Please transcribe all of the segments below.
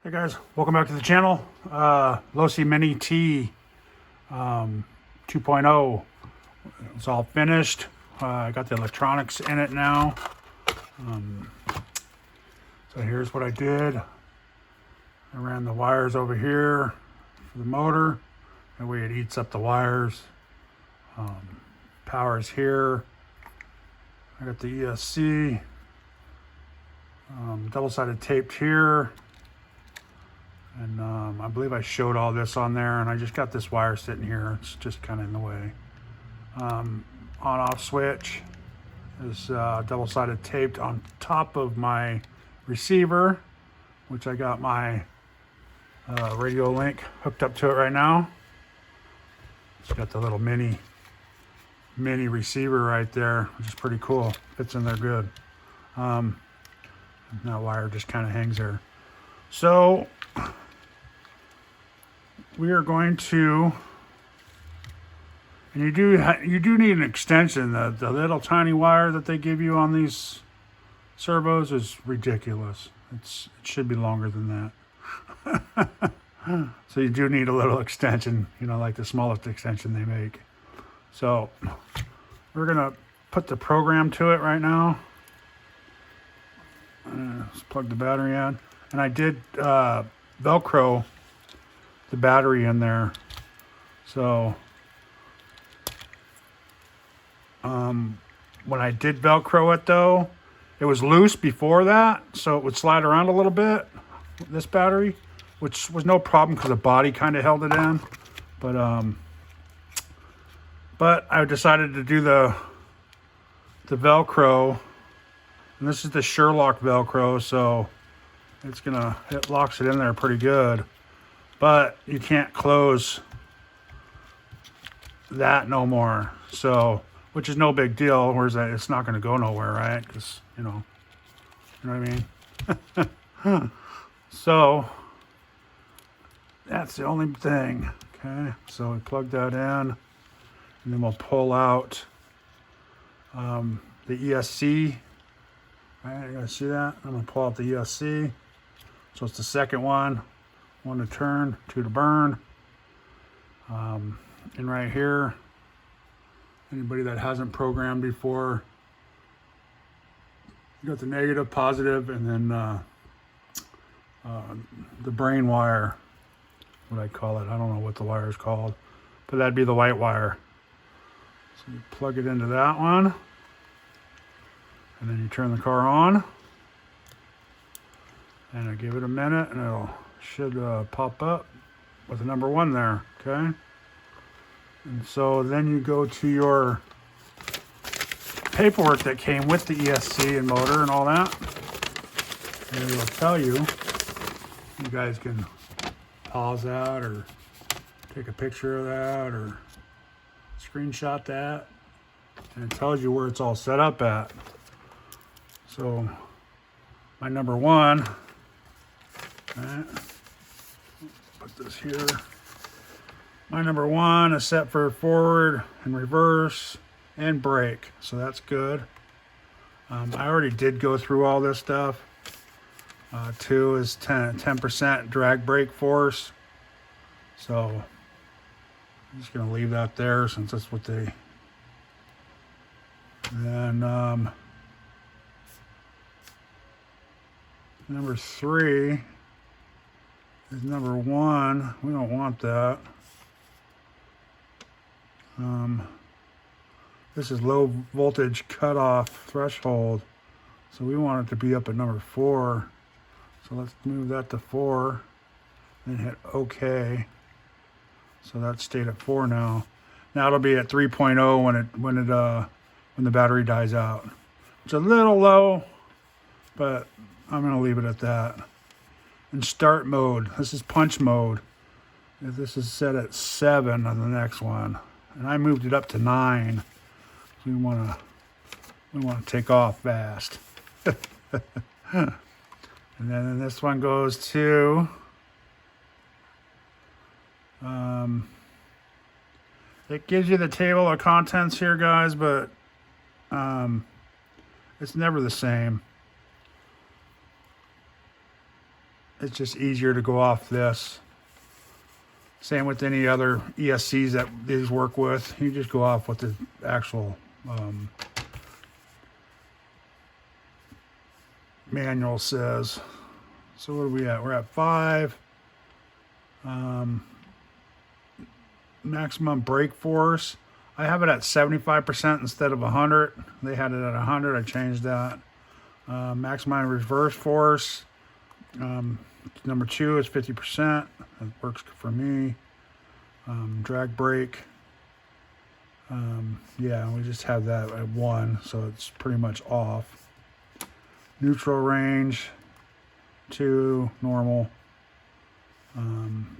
Hey guys, welcome back to the channel. Losi Mini T 2.0. It's all finished. I got the electronics in it now. So here's what I did. I ran the wires over here for the motor. That way it eats up the wires. Power's here. I got the ESC. Double-sided taped here. And I believe I showed all this on there, and I just got this wire sitting here. It's just kind of in the way. On-off switch is double-sided taped on top of my receiver, which I got my radio link hooked up to it right now. It's got the little mini receiver right there, which is pretty cool. Fits in there good. That wire just kind of hangs there. So we are going to, and you do need an extension. The little tiny wire that they give you on these servos is ridiculous. It should be longer than that. So you do need a little extension, like the smallest extension they make. So we're gonna put the program to it right now. Let's plug the battery in, and I did Velcro the battery in there. So when I did Velcro it though, it was loose before that, so it would slide around a little bit, this battery, which was no problem because the body kind of held it in. But I decided to do the Velcro, and this is the Sherlock Velcro, so it locks it in there pretty good. But you can't close that no more, so, which is no big deal. Whereas it's not going to go nowhere, right? Because you know what I mean. So that's the only thing. Okay, so we plug that in, and then we'll pull out the ESC. All right, you guys see that? I'm gonna pull out the ESC. So it's the second one. One to turn, two to burn. And right here, anybody that hasn't programmed before, you got the negative, positive, and then the brain wire, what I call it. I don't know what the wire is called, but that'd be the white wire. So you plug it into that one, and then you turn the car on, and I give it a minute, and it'll should pop up with the number 1 there. Okay, and so then you go to your paperwork that came with the ESC and motor and all that, and it will tell you. You guys can pause that or take a picture of that or screenshot that, and it tells you where it's all set up at. So my number 1, right, put this here. My number 1 is set for forward and reverse and brake, so that's good. I already did go through all this stuff. 2 is 10% drag brake force, so I'm just going to leave that there since that's what they. Then number 3 is number 1. We don't want that. This is low voltage cutoff threshold, so we want it to be up at number 4. So let's move that to 4, then hit OK. So that's stayed at 4 now. Now it'll be at 3.0 when the battery dies out. It's a little low, but I'm gonna leave it at that. And start mode. This is punch mode. This is set at 7 on the next one, and I moved it up to 9. So we wanna take off fast. And then this one goes to, it gives you the table of contents here, guys, but it's never the same. it's just easier to go off this. Same with any other ESCs that these work with. You just go off what the actual manual says. So what are we at? We're at 5. Maximum brake force. I have it at 75% instead of 100. They had it at 100. I changed that. Maximum reverse force. Number 2 is 50%. That works for me. Drag brake. Yeah, we just have that at 1, so it's pretty much off. Neutral range. 2, normal.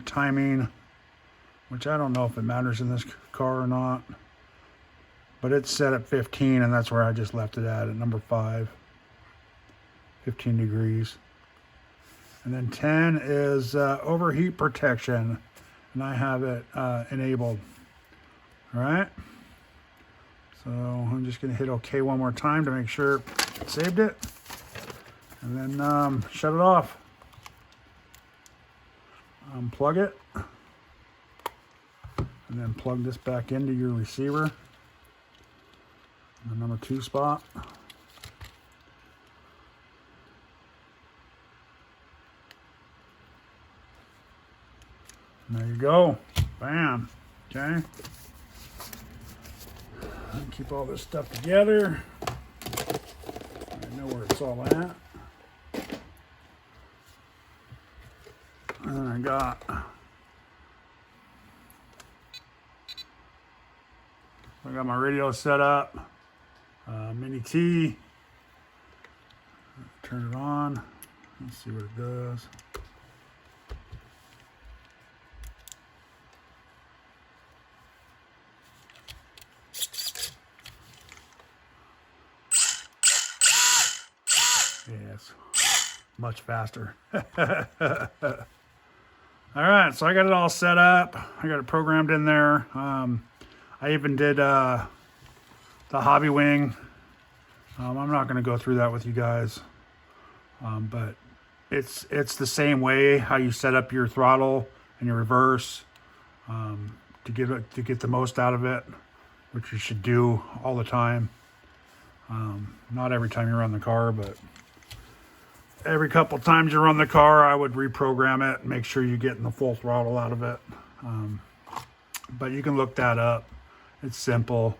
Timing, which I don't know if it matters in this car or not, but it's set at 15, and that's where I just left it at number 5, 15 degrees. And then 10 is overheat protection, and I have it enabled. All right, so I'm just going to hit OK one more time to make sure it saved it, and then shut it off. Unplug it, and then plug this back into your receiver, the number 2 spot. And there you go. Bam. Okay. Keep all this stuff together. I know where it's all at. And I got my radio set up, Mini T. Turn it on. Let's see what it does. Yes, much faster. All right, so I got it all set up. I got it programmed in there. I even did the hobby wing. I'm not going to go through that with you guys, but it's the same way how you set up your throttle and your reverse to get the most out of it, which you should do all the time. Not every time you run the car, but every couple times you run the car, I would reprogram it and make sure you're getting the full throttle out of it. But you can look that up. It's simple.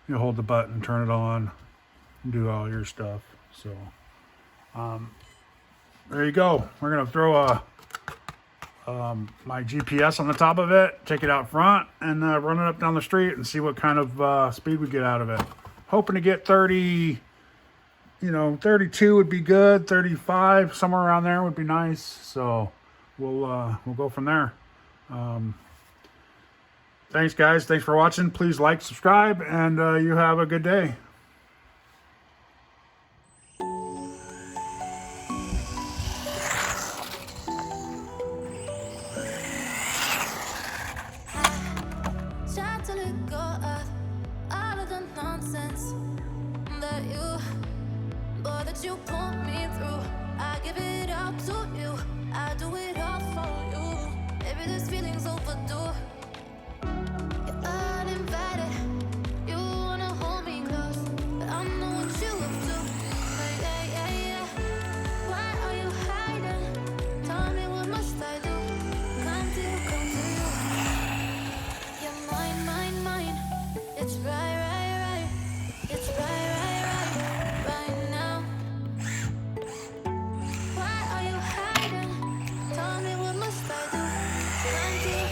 You hold the button, turn it on, and do all your stuff. So there you go. We're gonna throw my GPS on the top of it, take it out front, and run it up down the street and see what kind of speed we get out of it. Hoping to get 30. 32 would be good. 35, somewhere around there would be nice. So we'll go from there. Thanks, guys. Thanks for watching. Please like, subscribe, and you have a good day. You pull me through, I give it up to you, I do it all for you. Maybe this feeling's overdue. You're uninvited, you wanna hold me close, but I know what you up to. Yeah. Why are you hiding? Tell me what must I do? Come to you. You're mine. It's right. It's right now. Tell me what must I do? Come to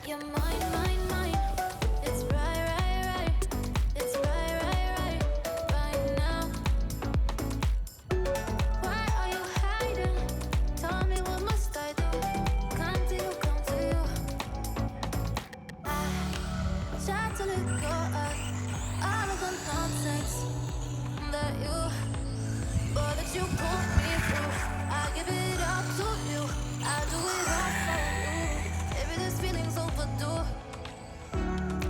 you. You're mine. It's right. It's right now. Why are you hiding? Tell me what must I do? Come to you. I tried to let go of all of the nonsense that you pulled me through. do it all for you. Maybe this feeling's overdue.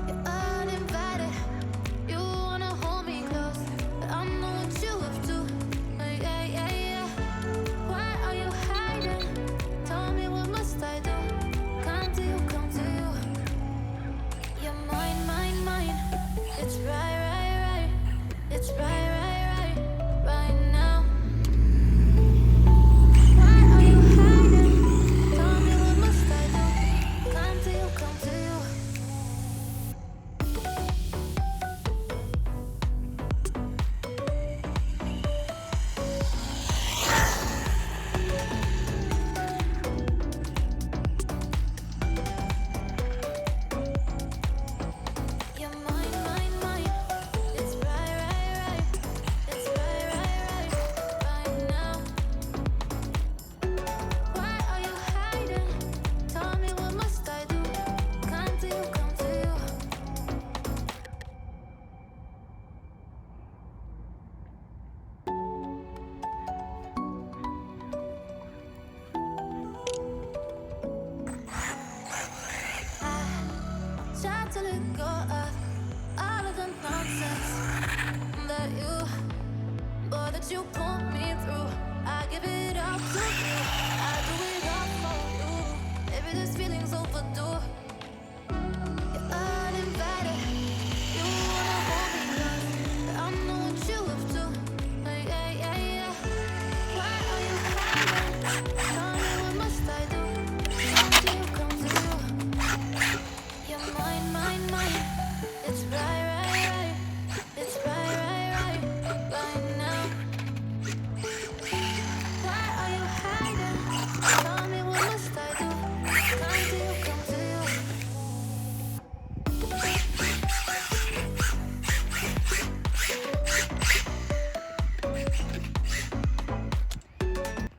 You're uninvited. You wanna hold me close, but I know what you have to. Yeah, yeah, yeah. Why are you hiding? Tell me what must I do? Come to you, come to you. You're mine, mine, mine. It's right, right, right. It's right, right, right, right now. Why are you hiding? Tell me what must I do? Come to you, come to you. You're mine, mine, mine. It's right, right, right. It's right, right, right, right now. Why are you hiding? Tell me what must I do? Come to you, come to you. Try to let go of all of the nonsense that you put me through. I give it up to you. I do it all for you. Maybe this feeling's overdue. You're uninvited. You wanna hold me close, but I know what you have to. Yeah, yeah, yeah. Why are you hiding? Tell me what must I do? Come to you, come to you. You're mine, mine, mine. It's right, right, right. It's right, right, right, right now. Why are you hiding?